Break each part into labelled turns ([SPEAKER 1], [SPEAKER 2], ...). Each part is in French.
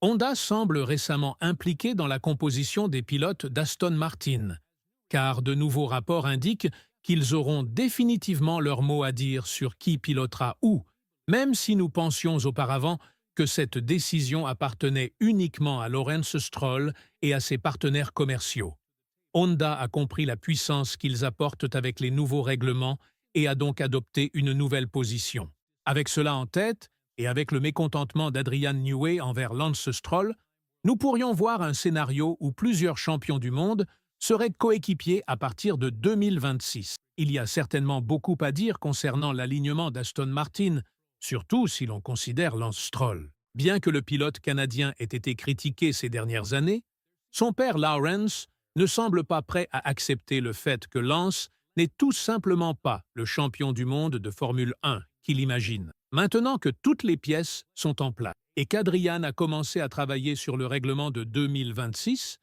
[SPEAKER 1] Honda semble récemment impliqué dans la composition des pilotes d'Aston Martin, car de nouveaux rapports indiquent qu'ils auront définitivement leur mot à dire sur qui pilotera où, même si nous pensions auparavant que cette décision appartenait uniquement à Lawrence Stroll et à ses partenaires commerciaux. Honda a compris la puissance qu'ils apportent avec les nouveaux règlements et a donc adopté une nouvelle position. Avec cela en tête, et avec le mécontentement d'Adrian Newey envers Lance Stroll, nous pourrions voir un scénario où plusieurs champions du monde seraient coéquipiers à partir de 2026. Il y a certainement beaucoup à dire concernant l'alignement d'Aston Martin, surtout si l'on considère Lance Stroll. Bien que le pilote canadien ait été critiqué ces dernières années, son père Lawrence ne semble pas prêt à accepter le fait que Lance n'est tout simplement pas le champion du monde de Formule 1 qu'il imagine. Maintenant que toutes les pièces sont en place et qu'Adrian a commencé à travailler sur le règlement de 2026,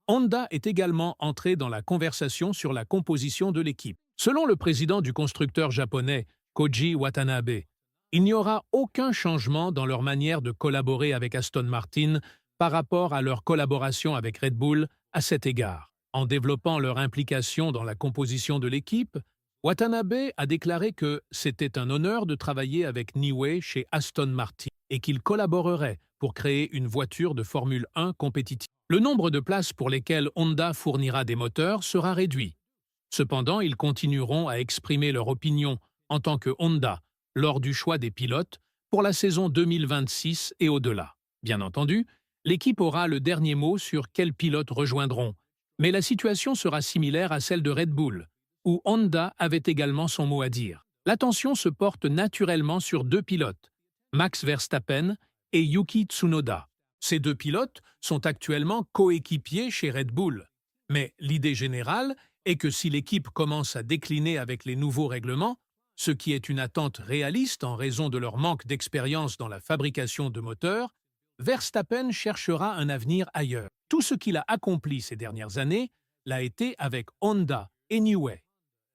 [SPEAKER 1] Honda est également entré dans la conversation sur la composition de l'équipe. Selon le président du constructeur japonais, Koji Watanabe, il n'y aura aucun changement dans leur manière de collaborer avec Aston Martin par rapport à leur collaboration avec Red Bull à cet égard. En développant leur implication dans la composition de l'équipe, Watanabe a déclaré que c'était un honneur de travailler avec Newey chez Aston Martin et qu'il collaborerait pour créer une voiture de Formule 1 compétitive. Le nombre de places pour lesquelles Honda fournira des moteurs sera réduit. Cependant, ils continueront à exprimer leur opinion en tant que Honda lors du choix des pilotes pour la saison 2026 et au-delà. Bien entendu, l'équipe aura le dernier mot sur quels pilotes rejoindront, mais la situation sera similaire à celle de Red Bull, où Honda avait également son mot à dire. L'attention se porte naturellement sur deux pilotes, Max Verstappen et Yuki Tsunoda. Ces deux pilotes sont actuellement coéquipiers chez Red Bull. Mais l'idée générale est que si l'équipe commence à décliner avec les nouveaux règlements, ce qui est une attente réaliste en raison de leur manque d'expérience dans la fabrication de moteurs, Verstappen cherchera un avenir ailleurs. Tout ce qu'il a accompli ces dernières années l'a été avec Honda et Newey.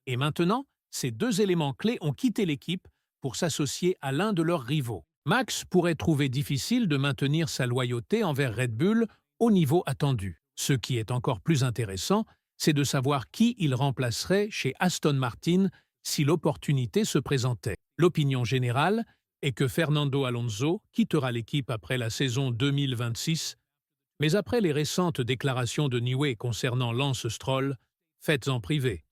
[SPEAKER 1] Et maintenant, ces deux éléments clés ont quitté l'équipe pour s'associer à l'un de leurs rivaux. Max pourrait trouver difficile de maintenir sa loyauté envers Red Bull au niveau attendu. Ce qui est encore plus intéressant, c'est de savoir qui il remplacerait chez Aston Martin si l'opportunité se présentait. L'opinion générale est que Fernando Alonso quittera l'équipe après la saison 2026, mais après les récentes déclarations de Newey concernant Lance Stroll, faites en privé,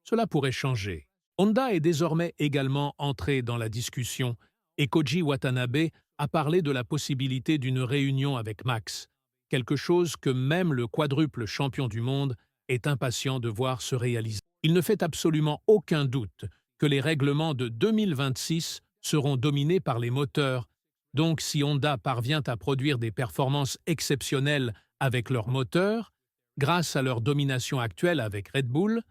[SPEAKER 1] cela pourrait changer. Honda est désormais également entré dans la discussion et Koji Watanabe a parlé de la possibilité d'une réunion avec Max, quelque chose que même le quadruple champion du monde est impatient de voir se réaliser. Il ne fait absolument aucun doute que les règlements de 2026 seront dominés par les moteurs, donc si Honda parvient à produire des performances exceptionnelles avec leurs moteurs, grâce à leur domination actuelle avec Red Bull,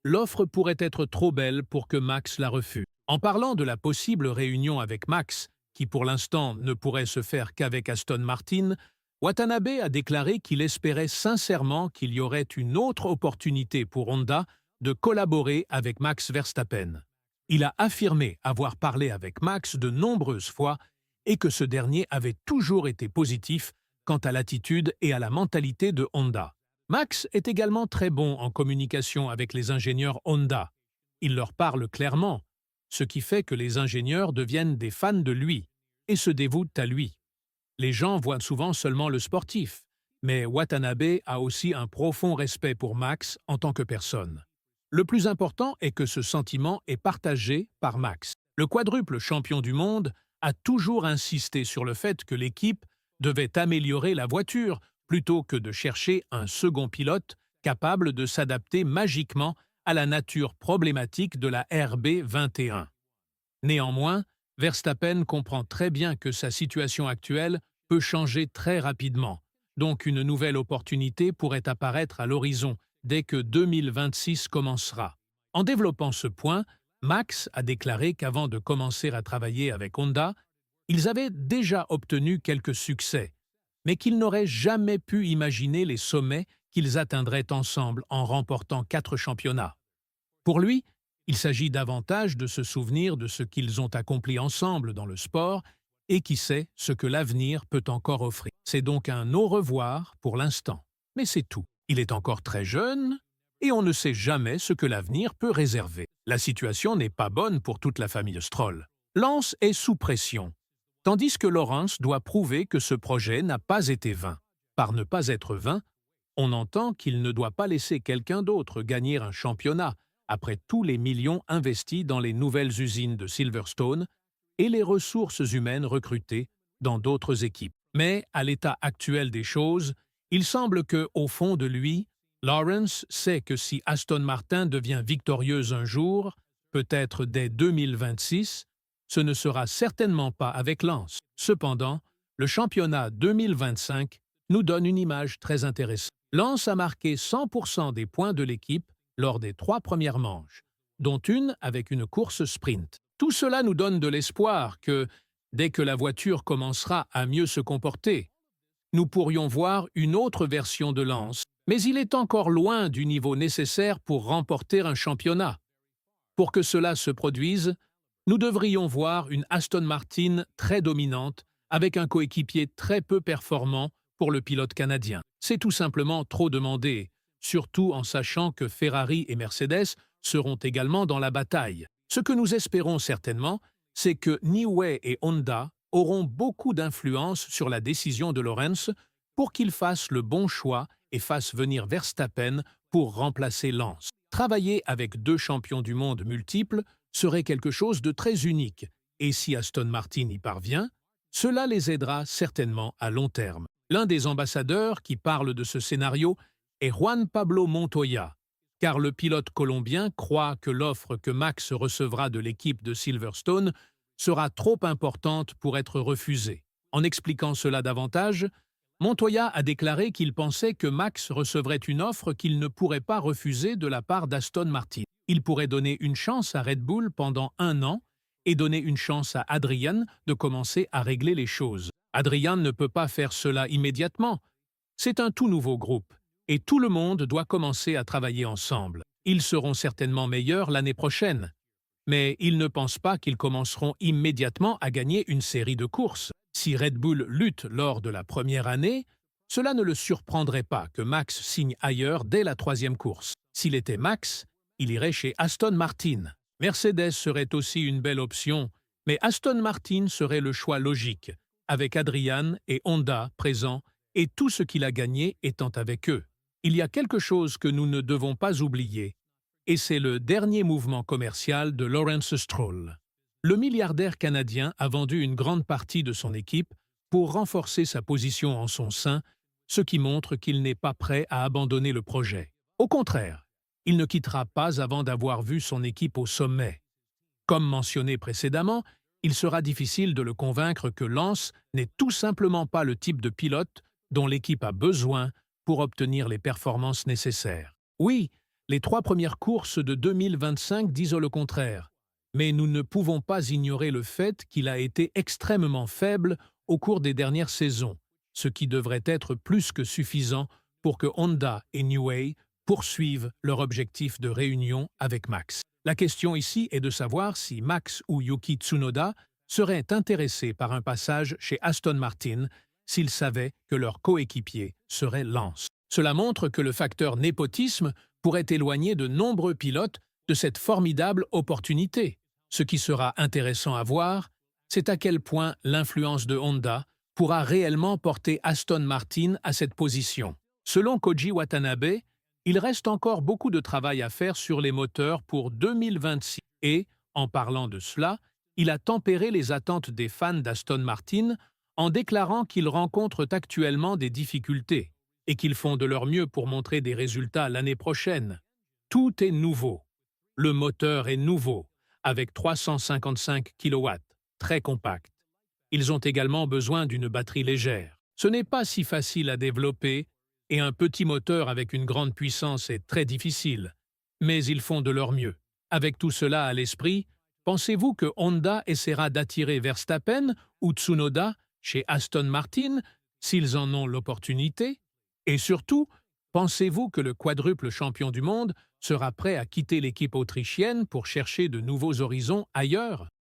[SPEAKER 1] l'offre pourrait être trop belle pour que Max la refuse. En parlant de la possible réunion avec Max, qui pour l'instant ne pourrait se faire qu'avec Aston Martin, Watanabe a déclaré qu'il espérait sincèrement qu'il y aurait une autre opportunité pour Honda de collaborer avec Max Verstappen. Il a affirmé avoir parlé avec Max de nombreuses fois et que ce dernier avait toujours été positif quant à l'attitude et à la mentalité de Honda. Max est également très bon en communication avec les ingénieurs Honda. Il leur parle clairement, ce qui fait que les ingénieurs deviennent des fans de lui et se dévouent à lui. Les gens voient souvent seulement le sportif, mais Watanabe a aussi un profond respect pour Max en tant que personne. Le plus important est que ce sentiment est partagé par Max. Le quadruple champion du monde a toujours insisté sur le fait que l'équipe devait améliorer la voiture plutôt que de chercher un second pilote capable de s'adapter magiquement à la nature problématique de la RB21. Néanmoins, Verstappen comprend très bien que sa situation actuelle peut changer très rapidement, donc une nouvelle opportunité pourrait apparaître à l'horizon dès que 2026 commencera. En développant ce point, Max a déclaré qu'avant de commencer à travailler avec Honda, ils avaient déjà obtenu quelques succès, mais qu'ils n'auraient jamais pu imaginer les sommets qu'ils atteindraient ensemble en remportant 4 championnats. Pour lui, il s'agit davantage de se souvenir de ce qu'ils ont accompli ensemble dans le sport Et qui sait ce que l'avenir peut encore offrir. C'est donc un au revoir pour l'instant. Mais c'est tout. Il est encore très jeune et on ne sait jamais ce que l'avenir peut réserver. La situation n'est pas bonne pour toute la famille Stroll. Lance est sous pression, tandis que Lawrence doit prouver que ce projet n'a pas été vain. Par ne pas être vain, on entend qu'il ne doit pas laisser quelqu'un d'autre gagner un championnat après tous les millions investis dans les nouvelles usines de Silverstone et les ressources humaines recrutées dans d'autres équipes. Mais à l'état actuel des choses, il semble que, au fond de lui, Lawrence sait que si Aston Martin devient victorieuse un jour, peut-être dès 2026, ce ne sera certainement pas avec Lance. Cependant, le championnat 2025 nous donne une image très intéressante. Lance a marqué 100% des points de l'équipe lors des 3 premières manches, dont une avec une course sprint. Tout cela nous donne de l'espoir que, dès que la voiture commencera à mieux se comporter, nous pourrions voir une autre version de Lance, mais il est encore loin du niveau nécessaire pour remporter un championnat. Pour que cela se produise, nous devrions voir une Aston Martin très dominante avec un coéquipier très peu performant pour le pilote canadien. C'est tout simplement trop demandé, surtout en sachant que Ferrari et Mercedes seront également dans la bataille. Ce que nous espérons certainement, c'est que Newey et Honda auront beaucoup d'influence sur la décision de Lawrence pour qu'il fasse le bon choix et fasse venir Verstappen pour remplacer Lance. Travailler avec 2 champions du monde multiples serait quelque chose de très unique, et si Aston Martin y parvient, cela les aidera certainement à long terme. L'un des ambassadeurs qui parle de ce scénario est Juan Pablo Montoya, car le pilote colombien croit que l'offre que Max recevra de l'équipe de Silverstone sera trop importante pour être refusée. En expliquant cela davantage, Montoya a déclaré qu'il pensait que Max recevrait une offre qu'il ne pourrait pas refuser de la part d'Aston Martin. Il pourrait donner une chance à Red Bull pendant 1 an et donner une chance à Adrian de commencer à régler les choses. Adrian ne peut pas faire cela immédiatement. C'est un tout nouveau groupe, et tout le monde doit commencer à travailler ensemble. Ils seront certainement meilleurs l'année prochaine, mais il ne pense pas qu'ils commenceront immédiatement à gagner une série de courses. Si Red Bull lutte lors de la première année, cela ne le surprendrait pas que Max signe ailleurs dès la 3e course. S'il était Max, il irait chez Aston Martin. Mercedes serait aussi une belle option, mais Aston Martin serait le choix logique, avec Adrian et Honda présents et tout ce qu'il a gagné étant avec eux. Il y a quelque chose que nous ne devons pas oublier, et c'est le dernier mouvement commercial de Lawrence Stroll. Le milliardaire canadien a vendu une grande partie de son équipe pour renforcer sa position en son sein, ce qui montre qu'il n'est pas prêt à abandonner le projet. Au contraire, il ne quittera pas avant d'avoir vu son équipe au sommet. Comme mentionné précédemment, il sera difficile de le convaincre que Lance n'est tout simplement pas le type de pilote dont l'équipe a besoin pour obtenir les performances nécessaires. Oui, les 3 premières courses de 2025 disent le contraire, mais nous ne pouvons pas ignorer le fait qu'il a été extrêmement faible au cours des dernières saisons, ce qui devrait être plus que suffisant pour que Honda et Newey poursuivent leur objectif de réunion avec Max. La question ici est de savoir si Max ou Yuki Tsunoda seraient intéressés par un passage chez Aston Martin s'ils savaient que leur coéquipier serait Lance. Cela montre que le facteur népotisme pourrait éloigner de nombreux pilotes de cette formidable opportunité. Ce qui sera intéressant à voir, c'est à quel point l'influence de Honda pourra réellement porter Aston Martin à cette position. Selon Koji Watanabe, il reste encore beaucoup de travail à faire sur les moteurs pour 2026 et, en parlant de cela, il a tempéré les attentes des fans d'Aston Martin en déclarant qu'ils rencontrent actuellement des difficultés et qu'ils font de leur mieux pour montrer des résultats l'année prochaine. Tout est nouveau. Le moteur est nouveau, avec 355 kW, très compact. Ils ont également besoin d'une batterie légère. Ce n'est pas si facile à développer, et un petit moteur avec une grande puissance est très difficile, mais ils font de leur mieux. Avec tout cela à l'esprit, pensez-vous que Honda essaiera d'attirer Verstappen ou Tsunoda chez Aston Martin s'ils en ont l'opportunité? Et surtout, pensez-vous que le quadruple champion du monde sera prêt à quitter l'équipe autrichienne pour chercher de nouveaux horizons ailleurs?